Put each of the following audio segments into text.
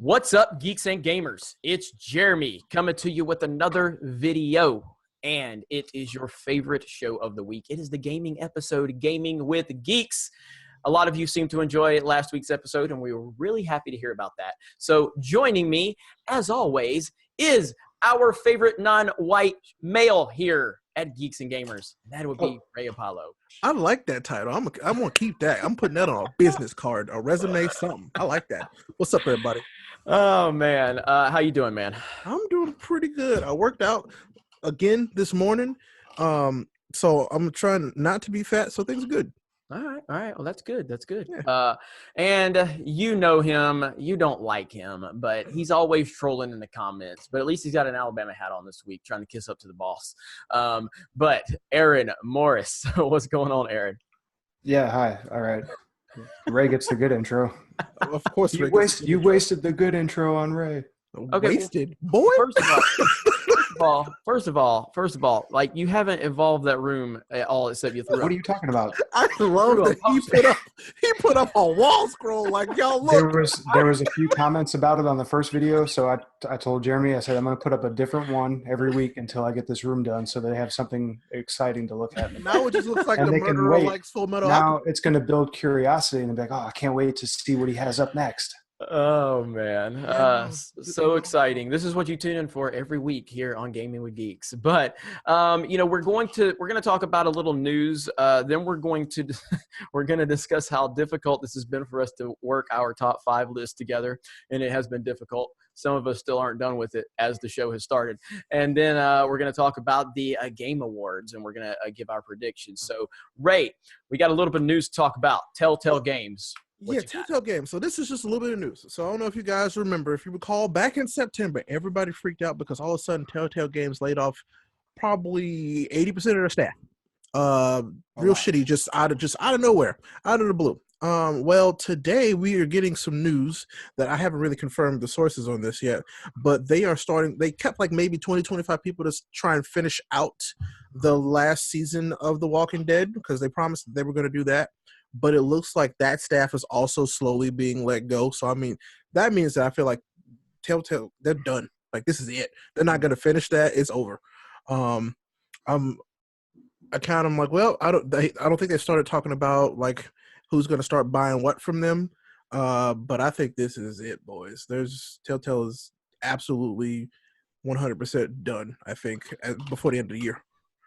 What's up, geeks and gamers? It's Jeremy coming to you with another video, and it is your favorite show of the week. It is the gaming episode, Gaming with Geeks. A lot of you seem to enjoy last week's episode, and we were really happy to hear about that. So joining me, as always, is our favorite non-white male here at Geeks and Gamers. That would be Ray Apollo. I like that title. I'm going to keep that. I'm putting that on a business card, a resume, something. I like that. What's up, everybody? Oh, man. How you doing, man? I'm doing pretty good. I worked out again this morning, so I'm trying not to be fat, so things are good. All right. Well, that's good. Yeah. And you know him. You don't like him, but he's always trolling in the comments. But at least he's got an Alabama hat on this week, trying to kiss up to the boss. But Aaron Morris, what's going on, Aaron? Yeah, hi. All right. Ray gets the good intro. Of course, you wasted the good intro on Ray. Okay, wasted, boy. First of all, like, you haven't evolved that room at all except you threw What are you talking about? I love that he put up a wall scroll like, y'all look. There was a few comments about it on the first video, so I told Jeremy, I said I'm going to put up a different one every week until I get this room done, so they have something exciting to look at. Now it just looks like and the murderer likes Full Metal Now it's going to build curiosity, and they'll be like, oh, I can't wait to see what he has up next. Oh, man. So exciting. This is what you tune in for every week here on Gaming with Geeks. But, we're going to talk about a little news. Then we're going to discuss how difficult this has been for us to work our top 5 list together. And it has been difficult. Some of us still aren't done with it as the show has started. And then we're going to talk about the Game Awards, and we're going to give our predictions. So, Ray, we got a little bit of news to talk about. Telltale Games. Telltale Games. So this is just a little bit of news. So I don't know if you guys remember. If you recall, back in September, everybody freaked out because all of a sudden Telltale Games laid off probably 80% of their staff. Real shitty, just out of nowhere, out of the blue. Well, today we are getting some news that I haven't really confirmed the sources on this yet, but they kept like maybe 20, 25 people to try and finish out the last season of The Walking Dead because they promised that they were going to do that. But it looks like that staff is also slowly being let go. So, I mean, that means that I feel like Telltale, they're done. Like, this is it. They're not going to finish that. It's over. I am like, well, I don't think they started talking about, like, who's going to start buying what from them. But I think this is it, boys. Telltale is absolutely 100% done, I think, before the end of the year.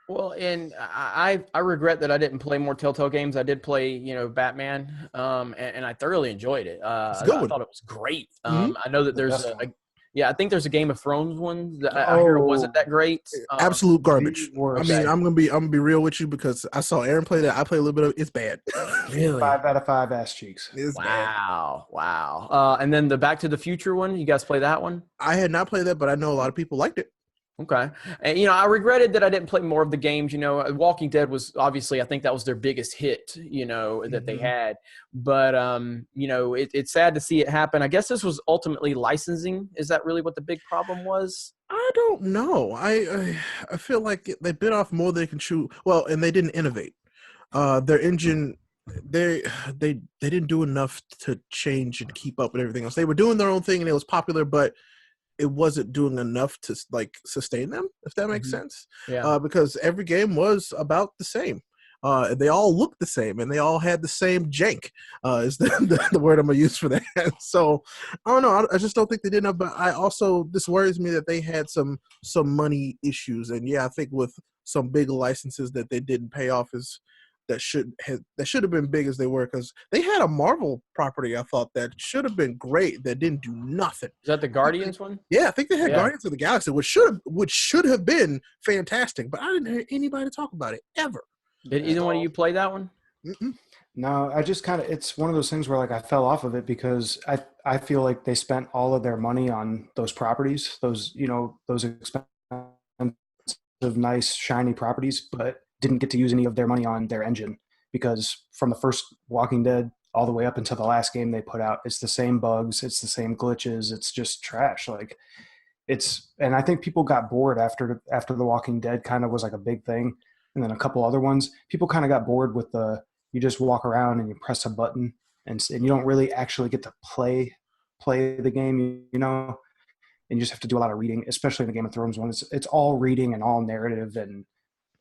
Well, and I regret that I didn't play more Telltale games. I did play, Batman, and I thoroughly enjoyed it. I thought it was great. I know that there's I think there's a Game of Thrones one that I hear wasn't that great. Absolute garbage. I mean, I'm gonna be real with you because I saw Aaron play that. I played a little bit of it. It's bad. Really? 5 out of 5 ass cheeks. Wow. And then the Back to the Future one, you guys play that one? I had not played that, but I know a lot of people liked it. Okay. And, I regretted that I didn't play more of the games. Walking Dead was obviously, I think that was their biggest hit, that they had. But, it's sad to see it happen. I guess this was ultimately licensing. Is that really what the big problem was? I don't know. I feel like they bit off more than they can chew. Well, and they didn't innovate. Their engine, they didn't do enough to change and keep up with everything else. They were doing their own thing and it was popular, but it wasn't doing enough to like sustain them, if that makes sense. Yeah. Because every game was about the same. They all looked the same and they all had the same jank, is the word I'm gonna use for that. So I don't know. I just don't think they did enough. But this worries me that they had some money issues. And I think with some big licenses that they didn't pay off that should have been big as they were, because they had a Marvel property I thought that should have been great that didn't do nothing. Is that the Guardians one? Yeah, I think they had Guardians of the Galaxy, which should have been fantastic, but I didn't hear anybody talk about it ever. Did either one of you play that one? Mm-mm. No, I just it's one of those things where like I fell off of it because I feel like they spent all of their money on those properties, those expensive, nice, shiny properties, but didn't get to use any of their money on their engine, because from the first Walking Dead all the way up until the last game they put out, it's the same bugs, it's the same glitches, it's just trash. Like and I think people got bored after the Walking Dead kind of was like a big thing, and then a couple other ones, people kind of got bored with you just walk around and you press a button and you don't really actually get to play play the game, you know, and you just have to do a lot of reading, especially in the Game of Thrones one. It's all reading and all narrative, and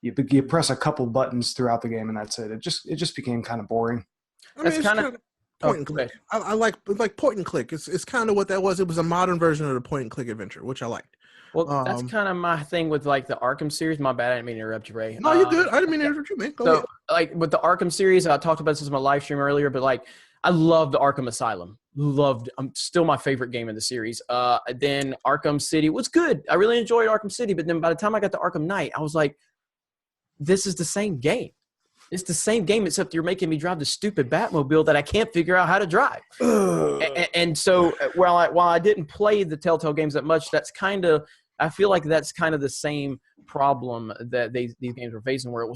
you press a couple buttons throughout the game and that's it. It just became kind of boring. I mean, That's it's kind kind of of point and click. I like point and click. It's kind of what that was. It was a modern version of the point and click adventure, which I liked. well, that's kind of my thing with like the Arkham series. My bad, I didn't mean to interrupt you, Ray. No, you're good. I didn't mean to interrupt you, man. Go ahead. So, like with the Arkham series, I talked about this in my live stream earlier, but like I love the Arkham Asylum. Still my favorite game in the series. Then Arkham City was good. I really enjoyed Arkham City, but then by the time I got to Arkham Knight, I was like, this is the same game. It's the same game, except you're making me drive the stupid Batmobile that I can't figure out how to drive. And so while I didn't play the Telltale games that much, I feel like that's kind of the same problem that these games were facing, where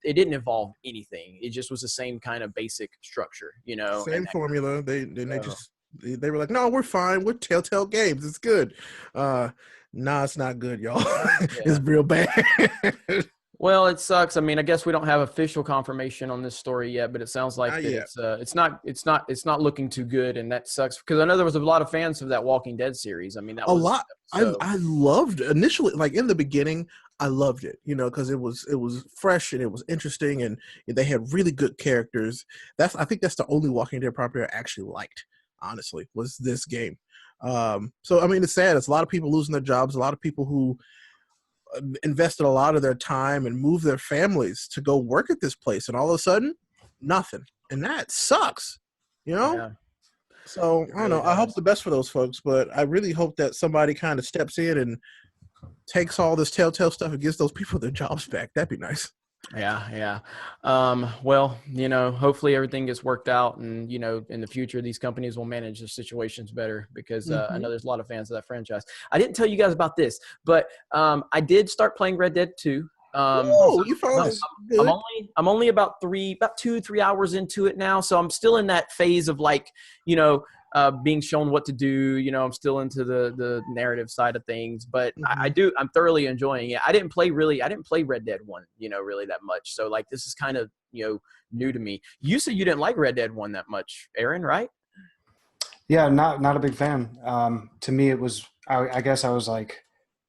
it didn't evolve anything. It just was the same kind of basic structure, you know. Same formula. They were like, no, we're fine. We're Telltale Games. It's good. Nah, it's not good, y'all. It's real bad. Well, it sucks. I mean, I guess we don't have official confirmation on this story yet, but it sounds like it's not looking too good, and that sucks because I know there was a lot of fans of that Walking Dead series. I mean, that was a lot. I loved initially, like in the beginning, I loved it, you know, because it was fresh and it was interesting, and they had really good characters. I think that's the only Walking Dead property I actually liked. Honestly, was this game. So I mean, it's sad. It's a lot of people losing their jobs. A lot of people who invested a lot of their time and moved their families to go work at this place, and all of a sudden nothing, and that sucks, you know. Yeah. So I don't know. I hope the best for those folks, but I really hope that somebody kind of steps in and takes all this Telltale stuff and gives those people their jobs back. That'd be nice. Yeah. Well, you know, hopefully everything gets worked out, and you know, in the future, these companies will manage their situations better because I know there's a lot of fans of that franchise. I didn't tell you guys about this, but I did start playing Red Dead 2. You found this good. I'm only about 2-3 hours into it now, so I'm still in that phase of like, you know, being shown what to do. You know, I'm still into the narrative side of things, but I'm thoroughly enjoying it. I didn't play Red Dead 1, you know, really that much. So like, this is kind of, you know, new to me. You said you didn't like Red Dead 1 that much, Aaron, right? Yeah, not a big fan. To me, it was, I guess I was like,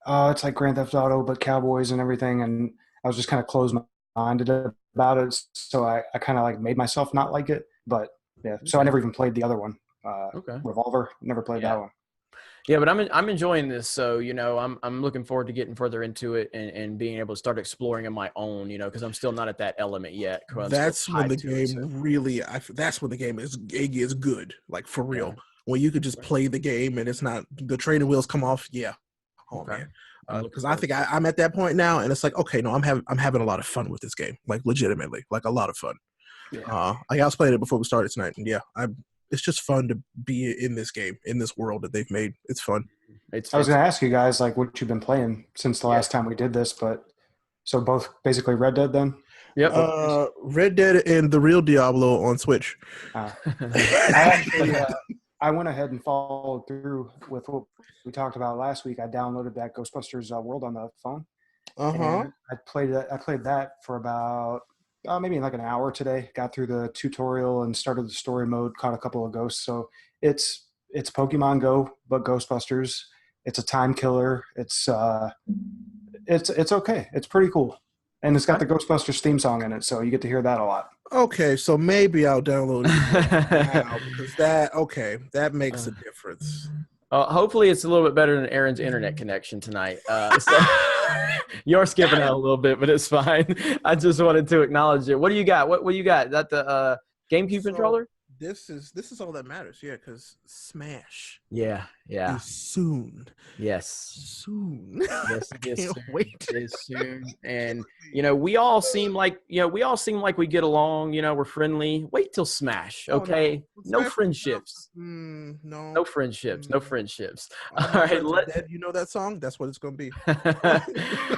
it's like Grand Theft Auto, but cowboys and everything. And I was just kind of closed-minded about it. So I kind of like made myself not like it, but yeah. So I never even played the other one. Revolver, never played that one. Yeah, but I'm enjoying this, so you know, I'm looking forward to getting further into it and being able to start exploring on my own, you know, because I'm still not at that element yet. That's when the game really, that's when the game is good, like for real. Yeah. When you could just play the game and it's not the training wheels come off. Yeah, man. Because I think I'm at that point now, and it's like, okay, no, I'm having a lot of fun with this game, like legitimately, like a lot of fun. Yeah. I was playing it before we started tonight, and yeah, it's just fun to be in this game, in this world that they've made. It's fun. I was going to ask you guys, like, what you've been playing since the last time we did this, but so both basically Red Dead then? Yep. Red Dead and the real Diablo on Switch. I went ahead and followed through with what we talked about last week. I downloaded that Ghostbusters World on the phone. And I played that for about maybe in like an hour today. Got through the tutorial and started the story mode, caught a couple of ghosts. So it's Pokemon Go, but Ghostbusters. It's a time killer. It's okay. It's pretty cool. And it's got the Ghostbusters theme song in it, so you get to hear that a lot. Okay, so maybe I'll download it now because that makes a difference. Hopefully it's a little bit better than Aaron's internet connection tonight. So you're skipping out a little bit, but it's fine. I just wanted to acknowledge it. What do you got? What do you got? Is that the GameCube controller? This is all that matters, yeah, because Smash. Yeah. Is soon. Yes. Soon. Yes, I can't wait. It is soon. And we all seem like we get along, we're friendly. Wait till Smash, okay? No friendships. No. No friendships. No friendships. All right, you know that song? That's what it's going to be. All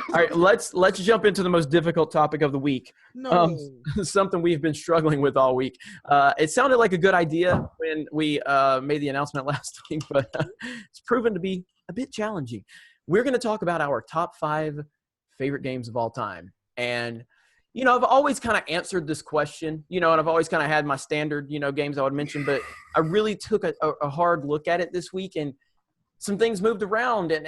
right, let's jump into the most difficult topic of the week. No. Something we've been struggling with all week. It sounded like a good idea when we made the announcement last week, but it's proven to be a bit challenging. We're going to talk about our top 5 favorite games of all time. And, I've always kind of answered this question, and I've always kind of had my standard, games I would mention, but I really took a hard look at it this week, and some things moved around, and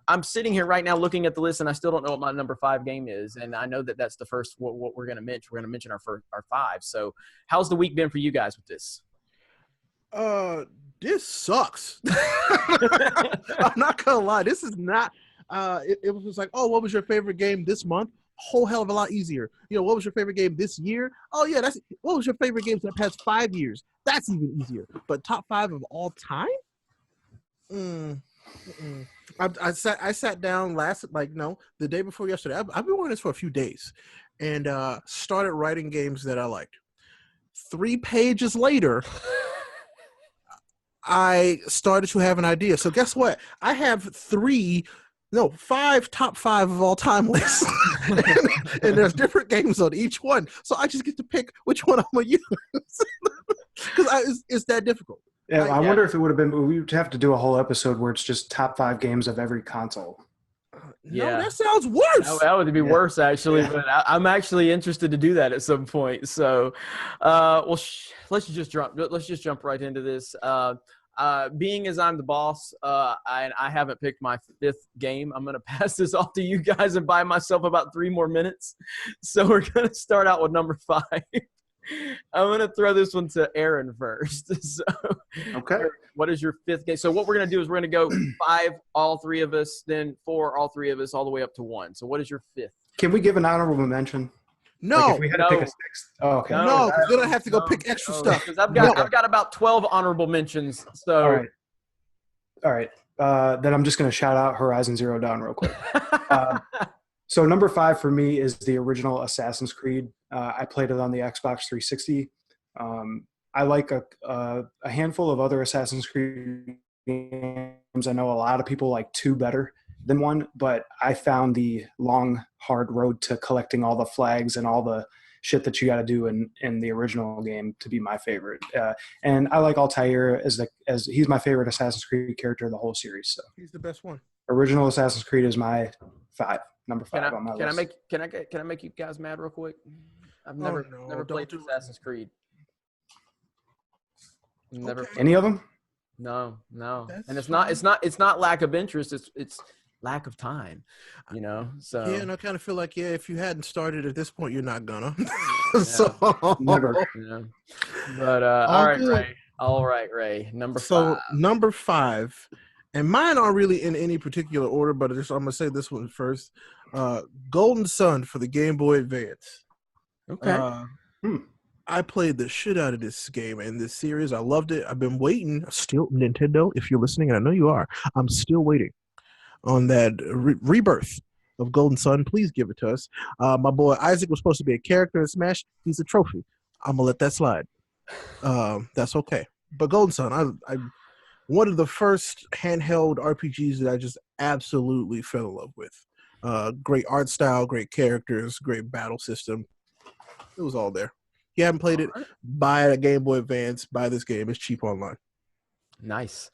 I'm sitting here right now looking at the list, and I still don't know what my number 5 game is, and I know that that's the first what we're going to mention. We're going to mention our 5. So, how's the week been for you guys with this? This sucks. I'm not gonna lie. This is not. It was like, oh, what was your favorite game this month? Whole hell of a lot easier. You know, what was your favorite game this year? Oh yeah, that's what was your favorite game for the past 5 years? That's even easier. But top 5 of all time? I sat down the day before yesterday. I've been working this for a few days, and started writing games that I liked. 3 pages later, I started to have an idea. So guess what? I have 5 top 5 of all time lists, and there's different games on each one. So I just get to pick which one I'm gonna use because it's that difficult. Yeah, I wonder if it would have been. We would have to do a whole episode where it's just top 5 games of every console. No, that sounds worse. That would be worse, actually. Yeah. But I'm actually interested to do that at some point. So, let's just jump right into this. Being as I'm the boss, and I haven't picked my 5th game, I'm going to pass this off to you guys and buy myself about 3 more minutes. So we're going to start out with number 5. I'm going to throw this one to Aaron first. So, okay. What is your 5th game? So what we're going to do is we're going to go 5, all 3 of us, then 4, all 3 of us, all the way up to 1. So what is your 5th? Can we give an honorable mention? No. Like if we had to pick a 6th. Oh, okay. No, because then I have to go pick extra stuff. Because I've got about 12 honorable mentions. So all right. Then I'm just going to shout out Horizon Zero Dawn real quick. So number 5 for me is the original Assassin's Creed. I played it on the Xbox 360. I like a handful of other Assassin's Creed games. I know a lot of people like 2 better than 1, but I found the long, hard road to collecting all the flags and all the shit that you got to do in the original game to be my favorite. And I like Altair as he's my favorite Assassin's Creed character of the whole series. So he's the best one. Original Assassin's Creed is my 5. Number 5 on my list. Can I make you guys mad real quick? I've never played Assassin's Creed. Never. Okay. Any of them? No. And it's not lack of interest. It's lack of time, you know. So yeah, and I kind of feel like if you hadn't started at this point, you're not gonna. So never. Yeah. But all right, Ray. Number 5. So number 5. And mine aren't really in any particular order, but I'm going to say this one first. Golden Sun for the Game Boy Advance. Okay. I played the shit out of this game and this series. I loved it. I've been waiting. Still, Nintendo, if you're listening, and I know you are, I'm still waiting on that rebirth of Golden Sun. Please give it to us. My boy Isaac was supposed to be a character in Smash. He's a trophy. I'm going to let that slide. That's okay. But Golden Sun, I one of the first handheld RPGs that I just absolutely fell in love with. Great art style, great characters, great battle system. It was all there. If you haven't played it, buy a Game Boy Advance. Buy this game. It's cheap online. Nice.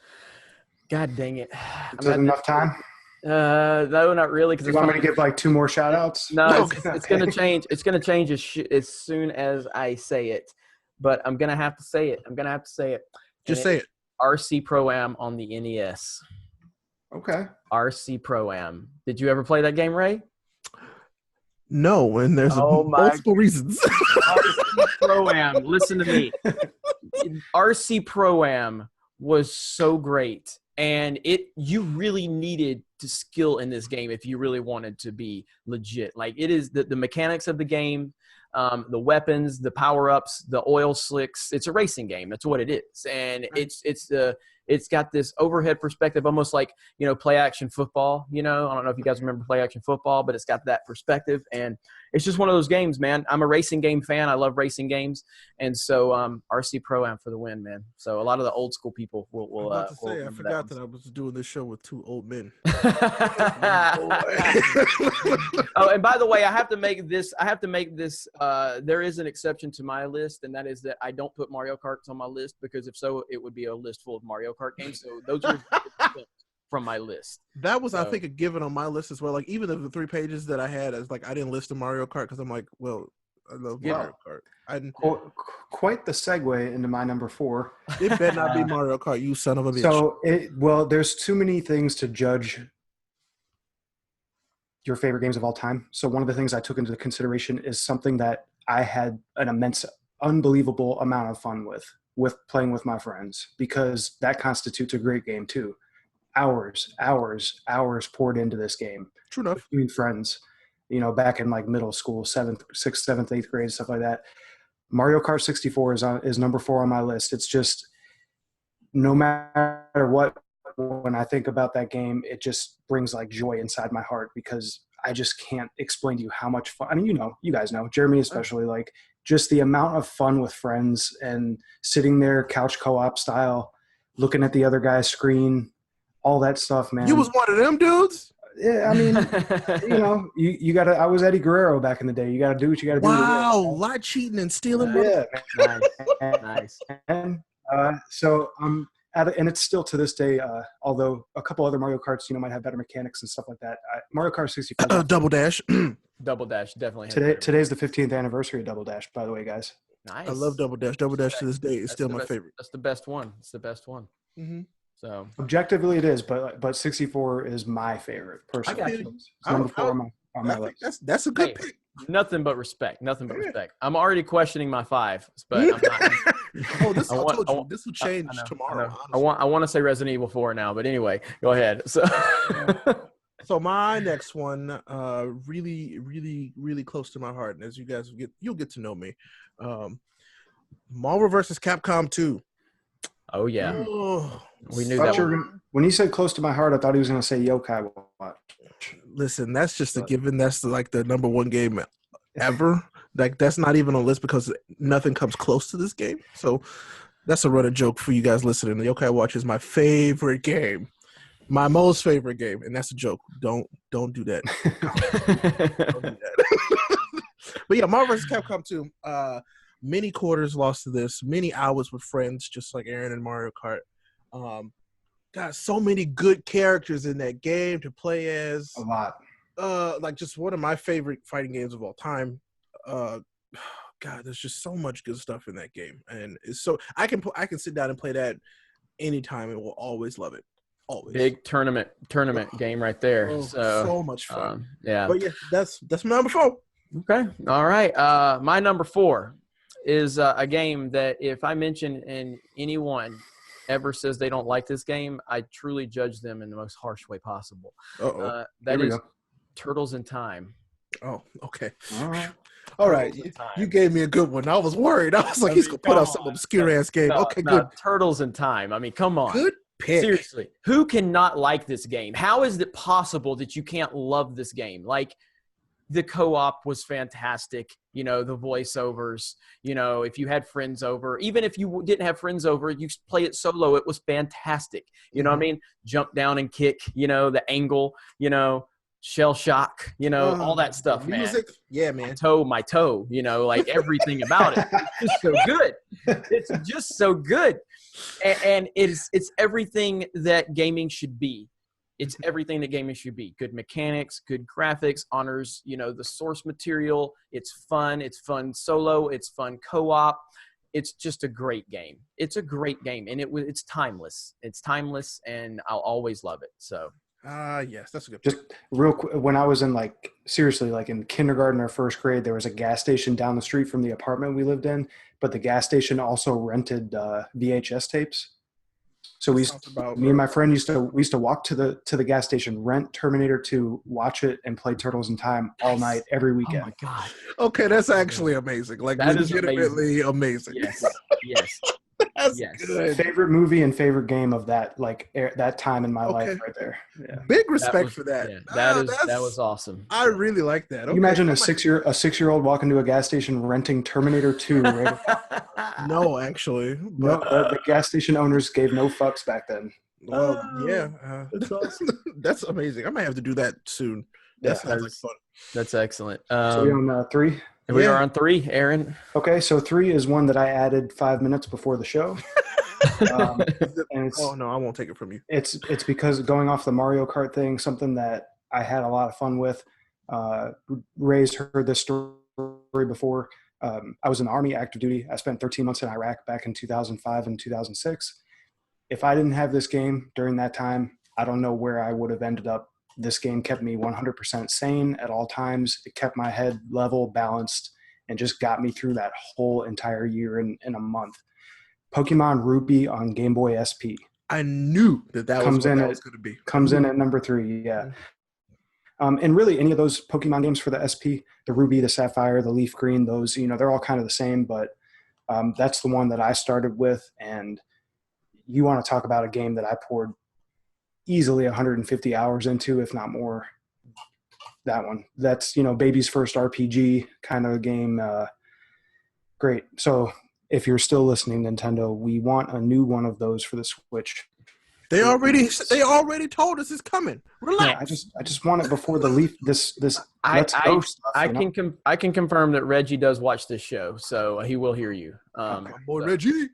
God dang it. Is that enough time? No, not really. You want me to give like 2 more shout outs? No, it's going to change. It's going to change as soon as I say it. But I'm going to have to say it. Just say it. RC Pro-Am on the NES. Okay. RC Pro-Am. Did you ever play that game, Ray? No, and there's multiple reasons. RC Pro-Am. Listen to me. RC Pro-Am was so great, and you really needed to skill in this game if you really wanted to be legit. Like, it is the mechanics of the game, the weapons, the power-ups, the oil slicks. It's a racing game. That's what it is. And it's got this overhead perspective, almost like, play action football. I don't know if you guys remember play action football, but it's got that perspective. And it's just one of those games, man. I'm a racing game fan. I love racing games. And so RC Pro-Am for the win, man. So a lot of the old school people will I forgot that I was doing this show with 2 old men. Oh, and by the way, I have to make this. There is an exception to my list, and that is that I don't put Mario Karts on my list, because if so, it would be a list full of Mario Kart games. So those are from my list. That was, I think, a given on my list as well. Like, even of the 3 pages that I had, as like, I didn't list the Mario Kart because I'm like, well, I love Yeah. Mario Kart. Quite the segue into my number 4. It better not be Mario Kart, you son of a bitch. So, there's too many things to judge your favorite games of all time. So one of the things I took into consideration is something that I had an immense, unbelievable amount of fun with playing with my friends, because that constitutes a great game too. Hours poured into this game. True enough. Between friends, back in like middle school, 7th, 6th, 7th, 8th grade, stuff like that. Mario Kart 64 is number 4 on my list. It's just, no matter what, when I think about that game, it just brings like joy inside my heart, because I just can't explain to you how much fun. I mean, you guys know, Jeremy especially, like just the amount of fun with friends and sitting there couch co-op style, looking at the other guy's screen, all that stuff, man. You was one of them dudes? Yeah, I mean, you gotta. I was Eddie Guerrero back in the day. You gotta do what you gotta do. Wow, lot cheating and stealing. Yeah, Nice. And so I'm at it, and it's still to this day. Although a couple other Mario Karts, might have better mechanics and stuff like that. Mario Kart 64. Double Dash. Double Dash definitely. Today's the 15th anniversary of Double Dash, by the way, guys. Nice. I love Double Dash. Double Dash to this day is still my favorite. That's the best one. It's the best one. Mm-hmm. So objectively, it is, but 64 is my favorite personally. I got you. It's number 4 on my list. That's a good pick. Nothing but respect. Nothing but respect. I'm already questioning my 5, but I'm not. Oh, this will change tomorrow. I want to say Resident Evil 4 now, but anyway, go ahead. So, so my next one, really, really, really close to my heart, and as you guys you'll get to know me, Marvel vs. Capcom 2. Oh yeah, we knew that. that. When he said close to my heart, I thought he was going to say Yokai Watch. Listen, that's just a given. That's like the number 1 game ever. Like that's not even on a list because nothing comes close to this game. So that's a running joke for you guys listening. The Yokai Watch is my favorite game, my most favorite game, and that's a joke. Don't do that. Don't do that. But yeah, Marvel vs. Capcom 2. Many quarters lost to this. Many hours with friends, just like Aaron and Mario Kart. Got so many good characters in that game to play as. A lot. Like just one of my favorite fighting games of all time. God, there's just so much good stuff in that game, and it's so I can sit down and play that anytime and will always love it. Always. Big tournament game right there. So much fun. Yeah. But yeah, that's my number 4. Okay. All right. My number 4 is a game that if I mention and anyone ever says they don't like this game, I truly judge them in the most harsh way possible. That is Turtles in Time. Oh, okay. All right. You gave me a good one. I was worried. I was like, he's going to put out some obscure-ass game. Okay, good. Turtles in Time. I mean, come on. Good pick. Seriously. Who cannot like this game? How is it possible that you can't love this game? Like, the co-op was fantastic. The voiceovers, if you had friends over, even if you didn't have friends over, you play it solo. It was fantastic. You know what I mean? Jump down and kick, the angle, shell shock, all that stuff, music. Man. Yeah, man. My toe, like everything about it. It's just so good. It's just so good. And it's everything that gaming should be. It's everything that gaming should be. Good mechanics, good graphics, honors, the source material. It's fun solo. It's fun co-op. It's just a great game. It's a great game, and it's timeless. It's timeless, and I'll always love it. So. Yes, that's a good. Just real quick, when I was in seriously, in kindergarten or first grade, there was a gas station down the street from the apartment we lived in, but the gas station also rented VHS tapes. So me and my friend used to walk to the gas station, rent Terminator 2, watch it, and play Turtles in Time all night, every weekend. Oh my God. Okay, that's actually amazing. Like, that legitimately amazing. Yes. That's good. Favorite movie and favorite game of that that time in my life right there. Yeah. Big respect for that. Yeah, that was awesome. I really like that. Can you imagine a 6-year-old walking to a gas station renting Terminator 2? Right? No, actually. But, the gas station owners gave no fucks back then. Well, yeah. That's awesome. That's amazing. I might have to do that soon. That sounds like fun. That's excellent. So we on 3? We are on 3, Aaron. Okay, so 3 is one that I added 5 minutes before the show. And no, I won't take it from you. It's because going off the Mario Kart thing, something that I had a lot of fun with. Ray's heard this story before. I was in the Army, active duty. I spent 13 months in Iraq back in 2005 and 2006. If I didn't have this game during that time, I don't know where I would have ended up. This game kept me 100% sane at all times. It kept my head level, balanced, and just got me through that whole entire year in a month. Pokemon Rupee on Game Boy SP. I knew that was what that was going to be. Comes in at number 3, yeah. And really, any of those Pokemon games for the SP, the Ruby, the Sapphire, the Leaf Green, those, they're all kind of the same, but that's the one that I started with. And you want to talk about a game that I poured easily 150 hours into, if not more. That one. That's, baby's first RPG kind of game. Great. So if you're still listening, Nintendo, we want a new one of those for the Switch. They already told us it's coming. Relax. Yeah, I just want it before the Leaf. This I can confirm that Reggie does watch this show, so he will hear you. Boy, Reggie.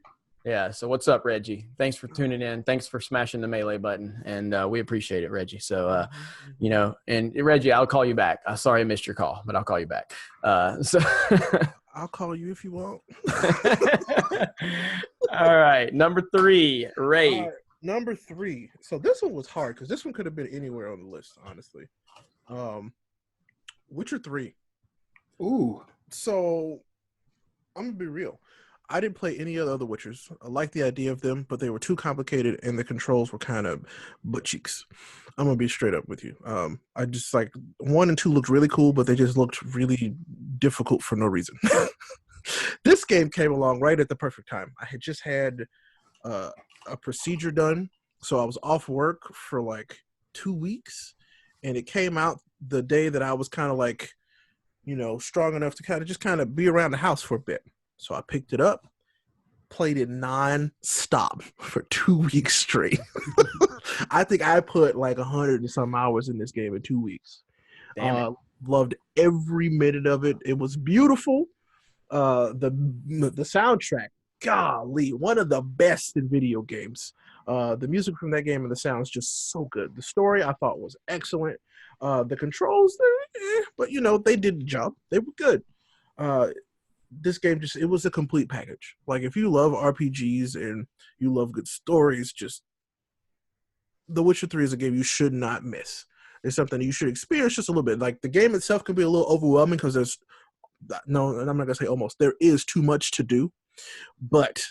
Yeah. So what's up, Reggie? Thanks for tuning in. Thanks for smashing the melee button, and we appreciate it, Reggie. So and Reggie, I'll call you back. Sorry I missed your call, but I'll call you back. So I'll call you if you want. All right, number 3, Ray. Number 3. So this one was hard because this one could have been anywhere on the list, honestly. Witcher 3. Ooh. So I'm gonna be real. I didn't play any of the other Witchers. I liked the idea of them, but they were too complicated and the controls were kind of butt cheeks. I'm gonna be straight up with you. I just 1 and 2 looked really cool, but they just looked really difficult for no reason. This game came along right at the perfect time. I had just had a procedure done, so I was off work for 2 weeks, and it came out the day that I was kind of strong enough to kind of be around the house for a bit. So I picked it up, played it non-stop for 2 weeks straight. I think I put 100 and some hours in this game in 2 weeks. Loved every minute of it. It was beautiful. The soundtrack, golly, one of the best in video games. The music from that game and the sounds just so good. The story I thought was excellent. The controls, but they did the job. They were good. This game it was a complete package. If you love RPGs and you love good stories, The Witcher 3 is a game you should not miss. It's something you should experience just a little bit. The game itself can be a little overwhelming because I'm not going to say almost. There is too much to do, but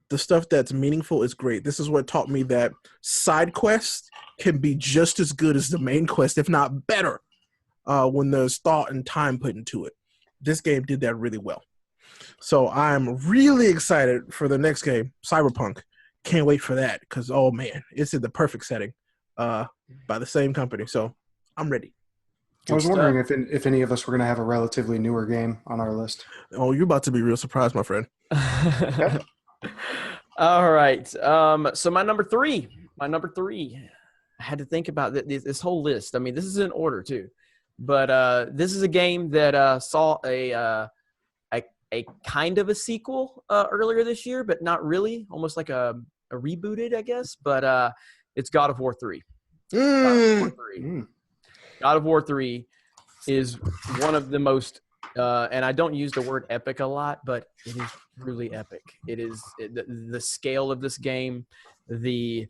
the stuff that's meaningful is great. This is what taught me that side quests can be just as good as the main quest, if not better, when there's thought and time put into it. This game did that really well. So I'm really excited for the next game, Cyberpunk. Can't wait for that because, oh man, it's in the perfect setting by the same company. So I'm ready. I was wondering if any of us were going to have a relatively newer game on our list. Oh, you're about to be real surprised, my friend. All right. So my number three, I had to think about this whole list. I mean, this is in order too, but this is a game that saw a kind of a sequel earlier this year, but not really, almost like a rebooted, I guess. But it's God of War 3. God of War 3 is one of the most, and I don't use the word epic a lot, but it is truly epic. It is the scale of this game. The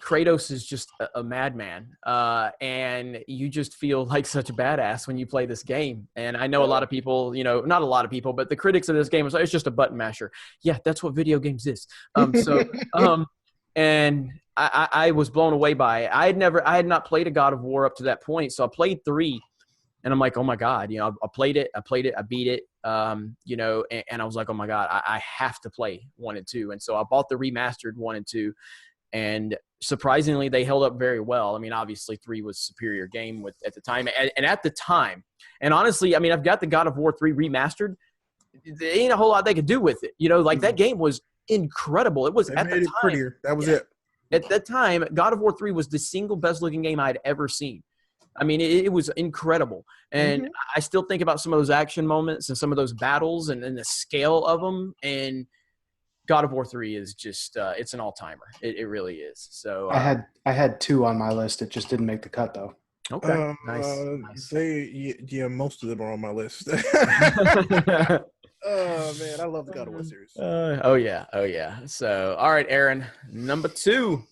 Kratos is just a madman, and you just feel like such a badass when you play this game. And I know a lot of people, not a lot of people, but the critics of this game is like, it's just a button masher. Yeah, that's what video games is. And I was blown away by it. I had not played a God of War up to that point, so I played 3, and I'm like, oh my God, I played it, I beat it, and I was like, oh my God, I have to play 1 and 2, and so I bought the remastered 1 and 2. And surprisingly, they held up very well. I mean, obviously, 3 was a superior game at the time. And at the time, and honestly, I mean, I've got the God of War 3 remastered. There ain't a whole lot they could do with it. That game was incredible. It was they at made the it time. Prettier. That was it. At that time, God of War 3 was the single best-looking game I'd ever seen. I mean, it was incredible. And I still think about some of those action moments and some of those battles and the scale of them. And God of War 3 is just it's an all-timer. It really is. So I had 2 on my list. It just didn't make the cut though. Okay. Nice. Yeah, most of them are on my list. Oh man, I love the God of War series. Oh yeah. Oh yeah. So, all right, Aaron, number 2.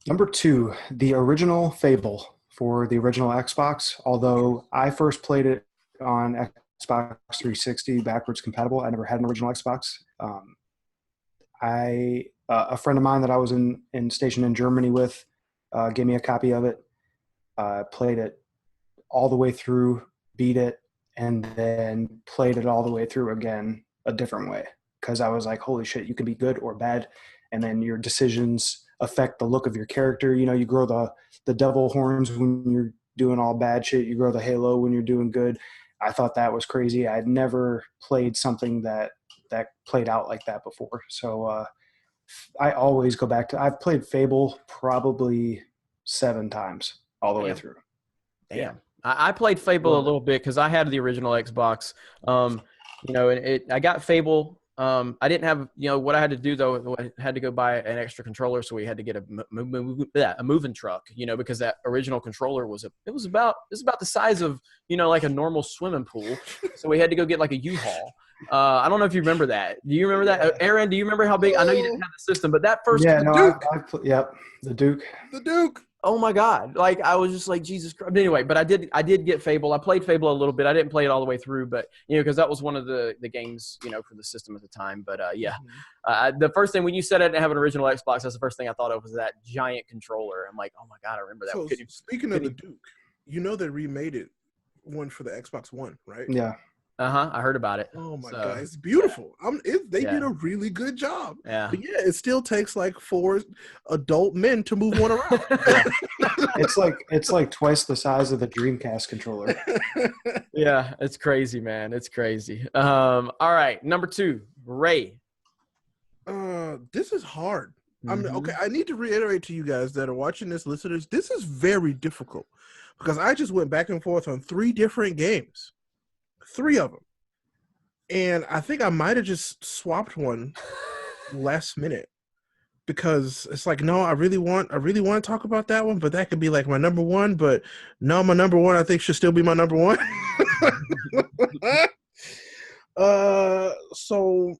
Number 2, the original Fable for the original Xbox. Although I first played it on Xbox 360 backwards compatible, I never had an original Xbox. A friend of mine that I was stationed in Germany with gave me a copy of it. Played it all the way through, beat it, and then played it all the way through again a different way, because I was like, holy shit, you can be good or bad, and then your decisions affect the look of your character. You know, you grow the devil horns when you're doing all bad shit. You grow the halo when you're doing good. I thought that was crazy. I'd never played something that played out like that before. So I always go back to, I've played Fable probably 7 times all the way through. Damn. I played Fable a little bit because I had the original Xbox. And I got Fable. I didn't have, what I had to do though. I had to go buy an extra controller, so we had to get a moving truck. Because that original controller was about the size of like a normal swimming pool. So we had to go get like a U-Haul. I don't know if you remember that. Do you remember that, Aaron? Do you remember how big? I know you didn't have the system, but that first the Duke. The Duke. Oh my God! Like I was just like Jesus Christ. But anyway, but I did get Fable. I played Fable a little bit. I didn't play it all the way through, but because that was one of the games for the system at the time. But the first thing when you said I didn't have an original Xbox, that's the first thing I thought of was that giant controller. I'm like, oh my God, I remember that. So speaking of the Duke, they remade it one for the Xbox One, right? Yeah. I heard about it. Oh my God, it's beautiful. They did a really good job. Yeah. But it still takes like 4 adult men to move one around. It's like twice the size of the Dreamcast controller. Yeah, it's crazy, man. It's crazy. All right, number 2, Ray. This is hard. Okay, I need to reiterate to you guys that are watching this, listeners, this is very difficult because I just went back and forth on 3 different games. 3 of them, and I think I might have just swapped one last minute because it's like, no, I really want to talk about that one, but that could be like my number 1. But no, my number 1 I think should still be my number 1. So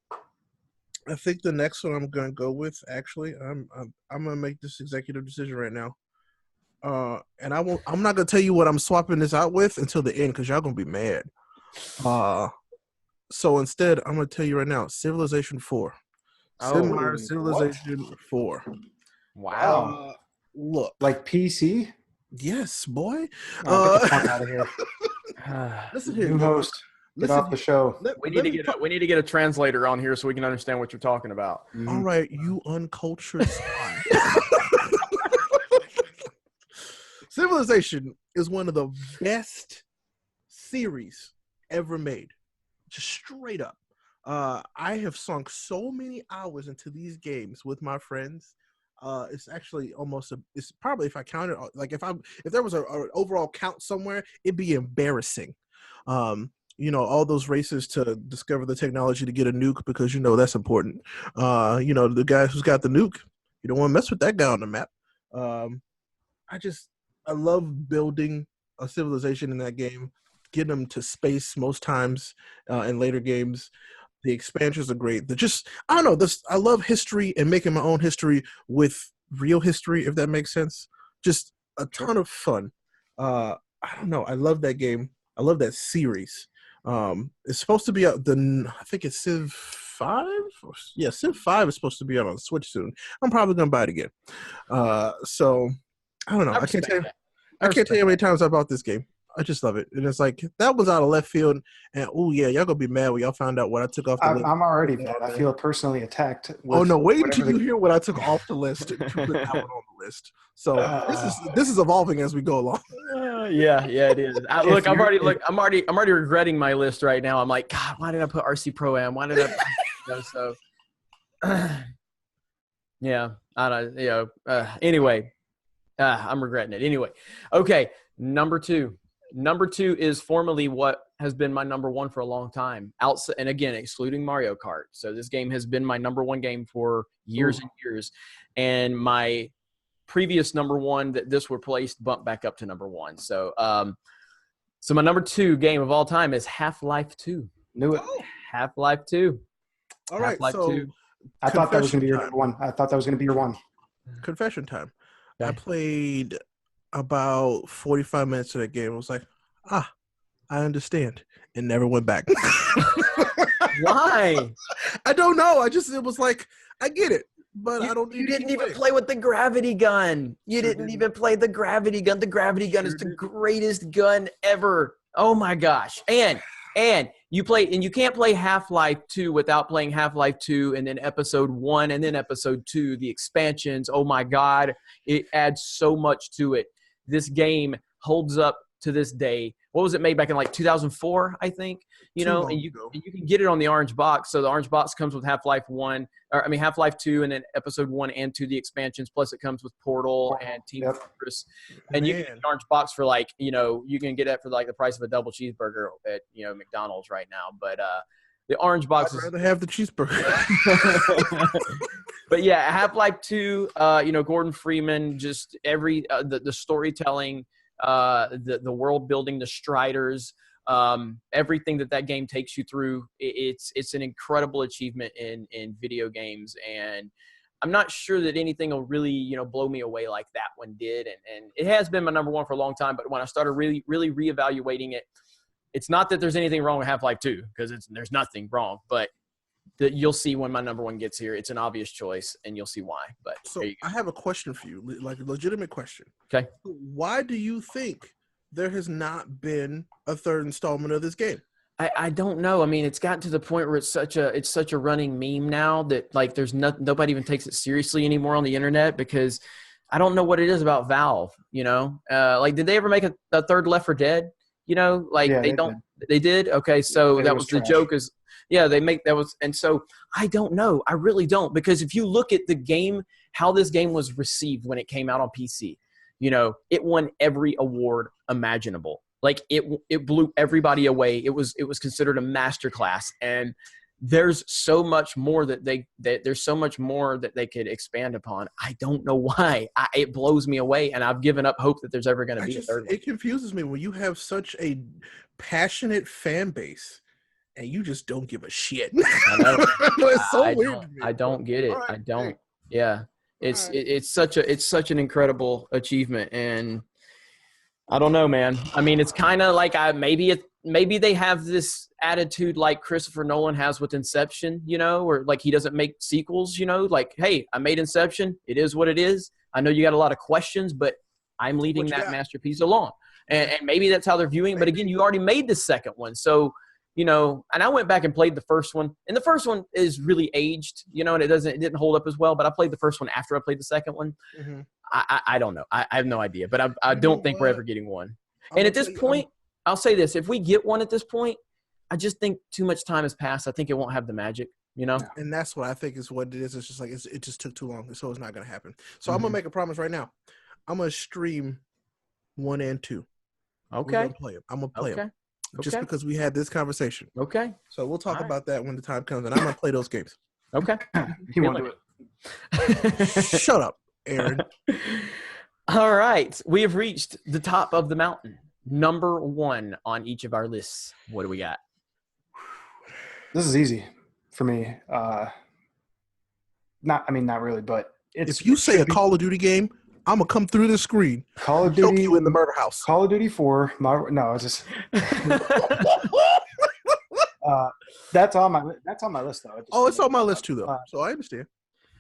I think the next one I'm gonna go with. Actually, I'm gonna make this executive decision right now. And I'm not gonna tell you what I'm swapping this out with until the end because y'all gonna be mad. So instead, I'm gonna tell you right now, Civilization 4. Sid Meier's Civilization 4. Wow. Look, like PC. Yes, boy. Get the fuck out of here. Listen here, new host. Get off the show. We need to get a translator on here so we can understand what you're talking about. All right, you uncultured swine. Civilization is one of the best series ever made. Just straight up. I have sunk so many hours into these games with my friends. It's actually it's probably, if I counted, like if there was an overall count somewhere, it'd be embarrassing. All those races to discover the technology to get a nuke because that's important. The guy who's got the nuke, you don't want to mess with that guy on the map. I love building a civilization in that game, getting them to space most times in later games. The expansions are great. I don't know. I love history and making my own history with real history, if that makes sense. Just a ton of fun. I don't know. I love that game. I love that series. It's supposed to be out. I think it's Civ 5. Civ 5 is supposed to be out on Switch soon. I'm probably gonna buy it again. So I don't know. I can't tell you how many times I bought this game. I just love it. And it's like, that was out of left field. And, y'all going to be mad when y'all found out what I took off the list. I'm already mad. I feel personally attacked. Oh, no. Wait until you hear what I took off the list to put that one on the list. So this is evolving as we go along. Yeah, it is. I'm already regretting my list right now. I'm like, God, why did I put RC Pro-Am? Why did I? Yeah. I don't, anyway, I'm regretting it. Anyway. Okay. Number 2. Number 2 is formally what has been my number 1 for a long time. Outside, and again, excluding Mario Kart. So this game has been my number 1 game for years and years. And my previous number one that this replaced bumped back up to number one. So, so my number 2 game of all time is Half-Life 2. Knew it. Oh, Half-Life 2. all right. Half-Life So 2. I thought that was going to be your confession number one. I thought that was going to be your one. confession time. I Okay. played about 45 minutes of that game. I was like, I understand, and never went back. Why? I don't know. It was like, I get it, but I don't. You didn't even play with the gravity gun. You Sure didn't didn't. even play the gravity gun. The gravity gun is Sure the didn't. greatest gun ever. Oh my gosh. And you can't play Half-Life 2 without playing Half-Life 2 and then episode 1 and then episode 2, the expansions. Oh my God. It adds so much to it. This game holds up to this day. What was it made back in like 2004, I think? You Too know, long and you ago. can get it on the orange box. So the orange box comes with Half-Life 2 and then episode 1 and 2, the expansions, plus it comes with Portal and Team Yep. Fortress. And you can get Man. an orange box for like, you can get it for like the price of a double cheeseburger at, McDonald's right now. But the orange box I'd is rather have the cheeseburger. but yeah, Half-Life 2, Gordon Freeman, just the storytelling, the world building, the Striders, everything that game takes you through. It's an incredible achievement in video games, and I'm not sure that anything will really blow me away like that one did. And it has been my number one for a long time, but when I started really reevaluating it, it's not that there's anything wrong with Half-Life 2, because there's nothing wrong, but you'll see when my number one gets here. It's an obvious choice, and you'll see why. But So there you I have a question for you, like a legitimate question. Okay. Why do you think there has not been a third installment of this game? I don't know. I mean, it's gotten to the point where it's such a running meme now that like there's nobody even takes it seriously anymore on the internet, because I don't know what it is about Valve. Like did they ever make a third Left 4 Dead? Like Yeah, they they don't. They did. Okay, so It that was was the trash. joke. Is yeah, they make that was, and so I don't know. I really don't, because if you look at the game, how this game was received when it came out on PC, it won every award imaginable. Like it blew everybody away. It was considered a masterclass, and there's so much more that there's so much more that they could expand upon. I don't know why. It blows me away, and I've given up hope that there's ever going to be a third one. It confuses me when you have such a passionate fan base and you just don't give a shit. I know. It's so I weird don't, to me. I don't get it. All right, I don't. hey. Yeah, it's All right. it's such an incredible achievement, and I don't know, man. I mean, it's kind of like maybe they have this attitude like Christopher Nolan has with Inception, or like he doesn't make sequels, like, hey, I made Inception. It is what it is. I know you got a lot of questions, but I'm leaving What you that got? masterpiece alone. And maybe that's how they're viewing it. But again, you already made the second one. So, and I went back and played the first one. And the first one is really aged, and it didn't hold up as well. But I played the first one after I played the second one. Mhm. I don't know. I have no idea. But I You know don't think we're what? ever getting one. I'm And gonna at this tell you- point, I'll say this. If we get one at this point, I just think too much time has passed. I think it won't have the magic, and that's what I think is what it is. It's just like it just took too long, so it's not gonna happen. So I'm gonna make a promise right now. I'm gonna stream 1 and 2. We're Okay. gonna play them. I'm gonna play them just Okay. because we had this conversation. Okay. So we'll talk All right. about that when the time comes, and I'm gonna play those games. Okay. He won't do it. Shut up, Aaron. All right. We have reached the top of the mountain. Number 1 on each of our lists. What do we got? This is easy for me. Not really, but If you say a Call of Duty game, I'm gonna come through the screen, Call of choke Duty, you in the murder house. Call of Duty 4. No, it's just that's on my list though. Oh, it's on my list too, though. So I understand.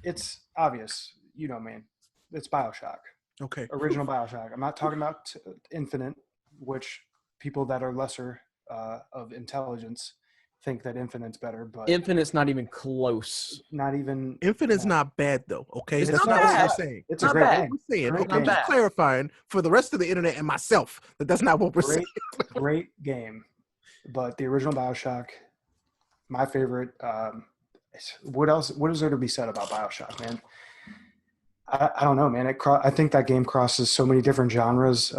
It's obvious, man. It's BioShock, Okay. original BioShock. I'm not talking about Infinite, which people that are lesser of intelligence think that Infinite's better, but Infinite's not even close. not even. Infinite's not bad though. Okay, It's that's not not what bad. we're saying. It's Not a great bad. game. We're saying, Great okay, I'm game. just clarifying for the rest of the internet and myself that that's not what we're Great, saying. great game, but the original BioShock, my favorite. What else? What is there to be said about BioShock, man? I don't know, man. I think that game crosses so many different genres.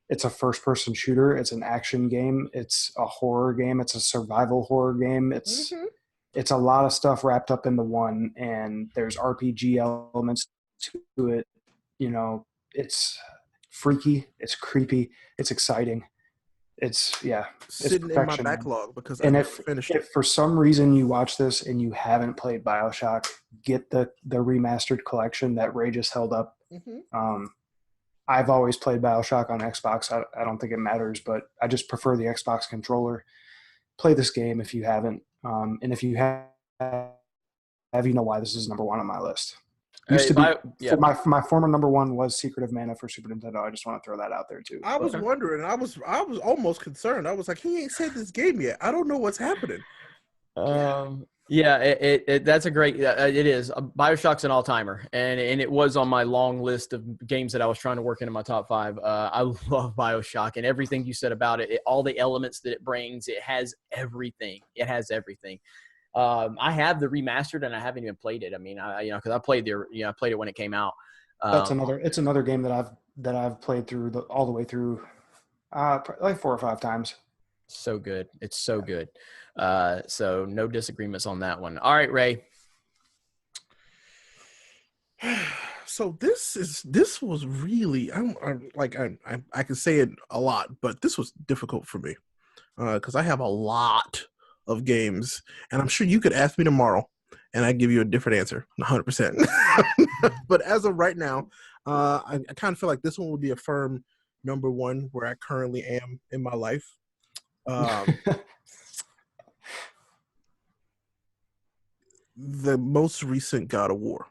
It's a first-person shooter. It's an action game. It's a horror game. It's a survival horror game. It's a lot of stuff wrapped up into one, and there's RPG elements to it. you know, it's freaky, it's creepy, it's exciting. It's sitting in my perfection, man. backlog because I And never finished it. if for some reason you watch this and you haven't played BioShock, get the remastered collection that Ray just held up. Mm-hmm. I've always played BioShock on Xbox. I don't think it matters, but I just prefer the Xbox controller. Play this game if you haven't. And if you have, you know why this is number one on my list. Used to be my former number one was Secret of Mana for Super Nintendo. I just want to throw that out there too. I was wondering. I was almost concerned. I was like, he ain't said this game yet. I don't know what's happening. That's a great. It is. BioShock's an all timer, and it was on my long list of games that I was trying to work into my top 5. I love BioShock and everything you said about it. All the elements that it brings. It has everything. I have the remastered, and I haven't even played it. I mean, because I played I played it when it came out. It's another game that I've played through all the way through, like 4 or 5 times. So good. It's so good. So no disagreements on that one. All right, Ray. So this was really I can say it a lot, but this was difficult for me because I have a lot of games, and I'm sure you could ask me tomorrow and I'd give you a different answer 100%. But as of right now, I kind of feel like this one would be a firm number one where I currently am in my life. The most recent God of War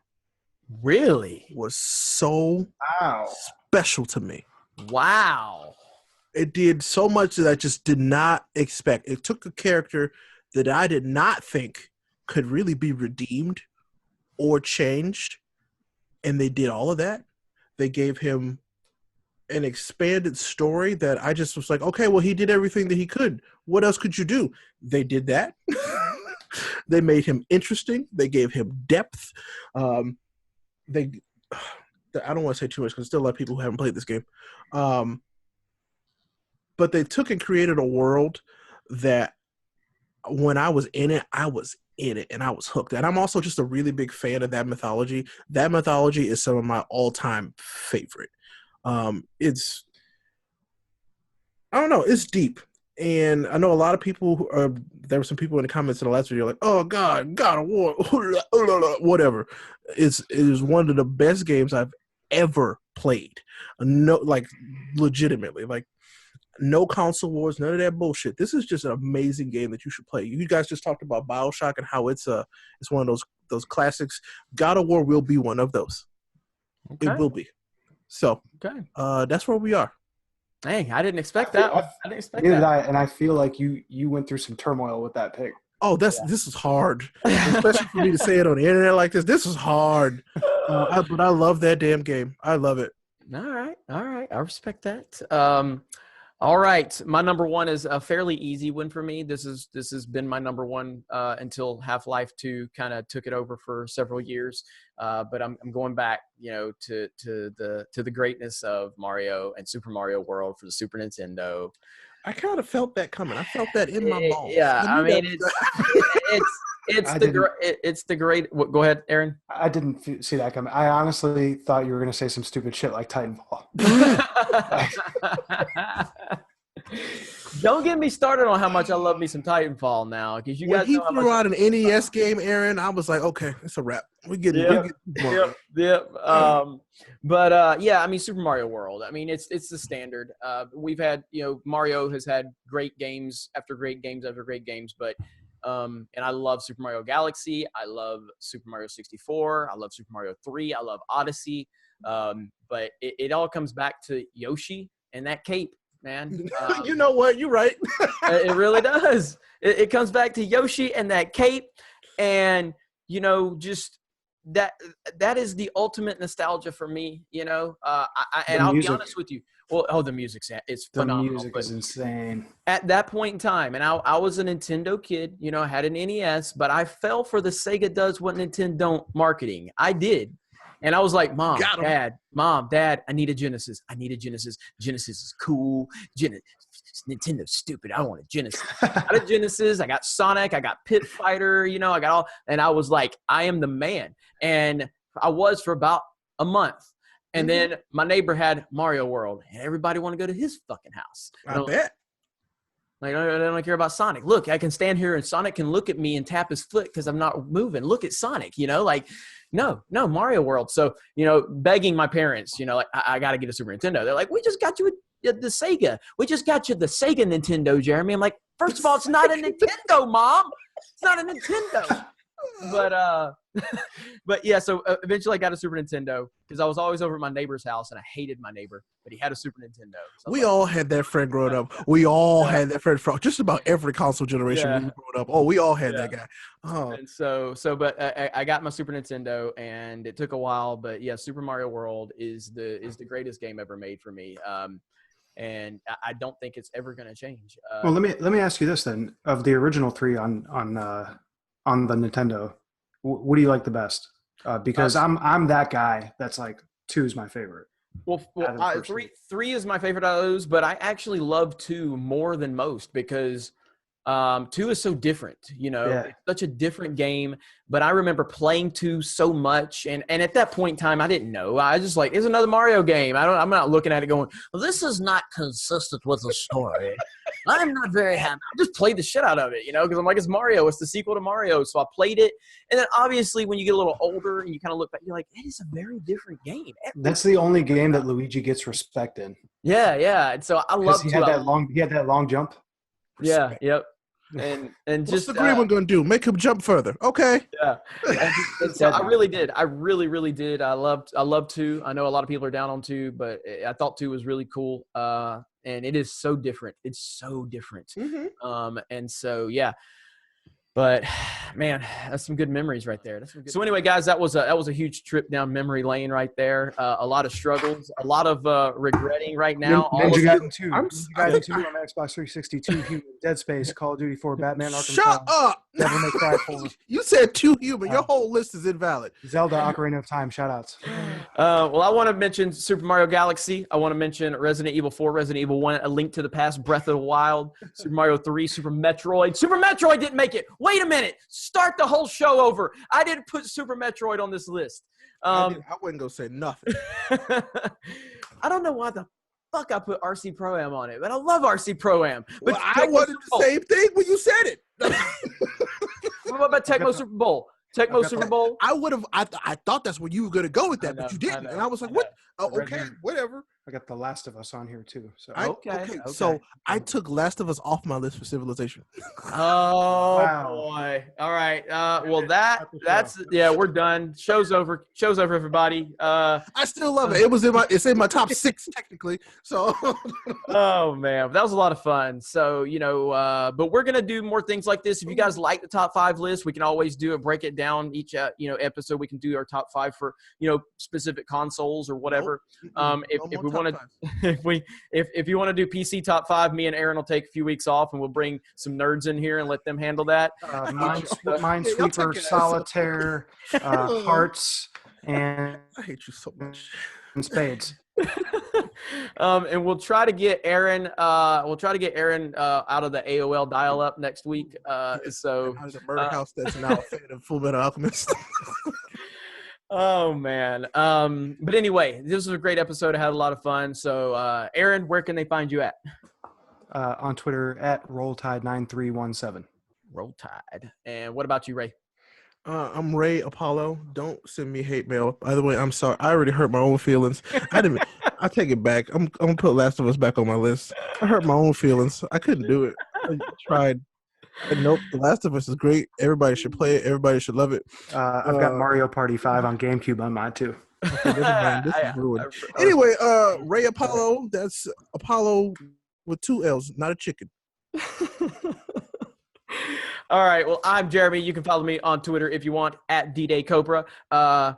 really was so special to me. Wow. It did so much that I just did not expect. It took a character that I did not think could really be redeemed or changed, and they did all of that. They gave him an expanded story that I just was like, okay, well, he did everything that he could. What else could you do? They did that. They made him interesting. They gave him depth. I don't want to say too much because still a lot of people who haven't played this game. But they took and created a world that when I was in it, I was in it and I was hooked. And I'm also just a really big fan of that mythology. That mythology is some of my all-time favorite. It's deep. And I know a lot of people, there were some people in the comments in the last video like, oh God of War, whatever. It is one of the best games I've ever played. No, like legitimately, like no console wars, none of that bullshit. This is just an amazing game that you should play. You guys just talked about BioShock and how it's one of those classics. God of War will be one of those. Okay. It will be. So that's where we are. Dang, I didn't expect that. I didn't expect that. And I feel like you went through some turmoil with that pick. Oh, this is hard, especially for me to say it on the internet like this. This is hard, but I love that damn game. I love it. All right, I respect that. All right, my number one is a fairly easy one for me. This has been my number one until Half-Life 2 kind of took it over for several years. But I'm going back, to the greatness of Mario and Super Mario World for the Super Nintendo. I kind of felt that coming. I felt that in my balls. Yeah, I mean it's the great. Go ahead, Aaron. I didn't see that coming. I honestly thought you were going to say some stupid shit like Titanfall. Don't get me started on how much I love me some Titanfall now, because you guys know how much. When he threw out an NES game, Aaron, I was like, okay, it's a wrap. We get it. Yep. Yeah, I mean, Super Mario World. I mean, it's the standard. We've had, Mario has had great games after great games after great games, but and I love Super Mario Galaxy. I love Super Mario 64. I love Super Mario 3. I love Odyssey. But it all comes back to Yoshi and that cape, man. You know what? You're right. It really does. It comes back to Yoshi and that cape, and just that is the ultimate nostalgia for me. I'll be honest with you. Well, the music's it's phenomenal. The music is insane. At that point in time, and I was a Nintendo kid, I had an NES, but I fell for the Sega does what Nintendo don't marketing. I did. And I was like, Mom, Dad, I need a Genesis. Genesis is cool. Nintendo's stupid. I want a Genesis. I got a Genesis. I got Sonic. I got Pit Fighter. I got all. And I was like, I am the man. And I was for about a month. And then my neighbor had Mario World, and everybody wanted to go to his fucking house. I bet. Like, I don't care about Sonic. Look, I can stand here and Sonic can look at me and tap his foot because I'm not moving. Look at Sonic, like, no, Mario World. So, begging my parents, like, I got to get a Super Nintendo. They're like, we just got you the Sega. We just got you the Sega Nintendo, Jeremy. I'm like, first of all, it's not a Nintendo, Mom. It's not a Nintendo. But yeah, so eventually I got a Super Nintendo because I was always over at my neighbor's house and I hated my neighbor, but he had a Super Nintendo. So we all had that friend growing up. We all had that friend from just about every console generation we growing up. Oh, we all had that guy. Oh, and but I got my Super Nintendo and it took a while, but yeah, Super Mario World is the greatest game ever made for me. And I don't think it's ever going to change. Well, let me ask you this then: of the original three on the Nintendo, what do you like the best? Because I'm that guy that's like 2 is my favorite. Well, three is my favorite out of those, but I actually love 2 more than most because 2 is so different. It's such a different game. But I remember playing 2 so much, and at that point in time, I didn't know. I was just like, it's another Mario game. I'm not looking at it going, well, this is not consistent with the story. I'm not very happy. I just played the shit out of it, because I'm like, it's Mario. It's the sequel to Mario. So I played it. And then obviously when you get a little older and you kind of look back, you're like, it is a very different game. That's the only game that Luigi gets respect in. Yeah. And so I love he had that long jump. Yeah, yep. And what's just the green one gonna do? Make him jump further. Okay. Yeah. And so I really did. I really did. I loved 2. I know a lot of people are down on 2, but I thought 2 was really cool. And it is so different. It's so different. And so yeah. But man, that's some good memories right there. So anyway, guys, that was a huge trip down memory lane right there. A lot of struggles, a lot of regretting right now. Ninja Gaiden 2. Ninja Gaiden 2 on Xbox 360, 2 Human, Dead Space, Call of Duty 4, Batman Arkham Shut up! Devil May Cry 4. You said 2 Human. Your whole list is invalid. Zelda Ocarina of Time. Shoutouts. Well, I want to mention Super Mario Galaxy. I want to mention Resident Evil 4, Resident Evil 1, A Link to the Past, Breath of the Wild, Super Mario 3, Super Metroid. Super Metroid didn't make it. Wait a minute. Start the whole show over. I didn't put Super Metroid on this list. I wouldn't go say nothing. I don't know why the fuck I put RC Pro-Am on it, but I love RC Pro-Am. But well, I wanted the same thing when you said it. What about Tecmo Super Bowl? Tecmo Super Bowl? I would have. I thought that's where you were going to go with that, but you didn't. And I was like, what? Oh, okay, whatever. I got The Last of Us on here too. So okay. So I took Last of Us off my list for Civilization. Oh boy! All right. Well, that's we're done. Show's over. Show's over, everybody. I still love it. It's in my top 6 technically. So. Oh man, that was a lot of fun. So but we're gonna do more things like this. If you guys like the top 5 list, we can always do it. Break it down each episode. We can do our top 5 for specific consoles or whatever. If you want to do PC top 5, me and Aaron will take a few weeks off and we'll bring some nerds in here and let them handle that. Minesweeper, Solitaire, Hearts, and I hate you so much. And Spades. And we'll try to get Aaron. Out of the AOL dial-up next week. So out of the murder house that's now a fan of Full Metal Alchemist. Oh man. But anyway, this was a great episode. I had a lot of fun. So Aaron, where can they find you at? On Twitter at RollTide9317. Roll Tide. And what about you, Ray? I'm Ray Apollo. Don't send me hate mail. By the way, I'm sorry. I already hurt my own feelings. I take it back. I'm gonna put Last of Us back on my list. I hurt my own feelings. I couldn't do it. I tried. And nope, The Last of Us is great. Everybody should play it. Everybody should love it. I've got Mario Party 5 on GameCube on mine too. Okay, this is ruined. Anyway, Ray Apollo. That's Apollo with 2 L's, not a chicken. All right. Well, I'm Jeremy. You can follow me on Twitter if you want at DDayCobra.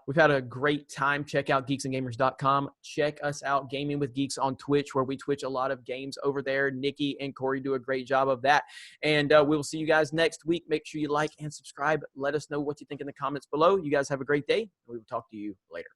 We've had a great time. Check out geeksandgamers.com. Check us out, Gaming with Geeks, on Twitch, where we Twitch a lot of games over there. Nikki and Corey do a great job of that. And we will see you guys next week. Make sure you like and subscribe. Let us know what you think in the comments below. You guys have a great day. We will talk to you later.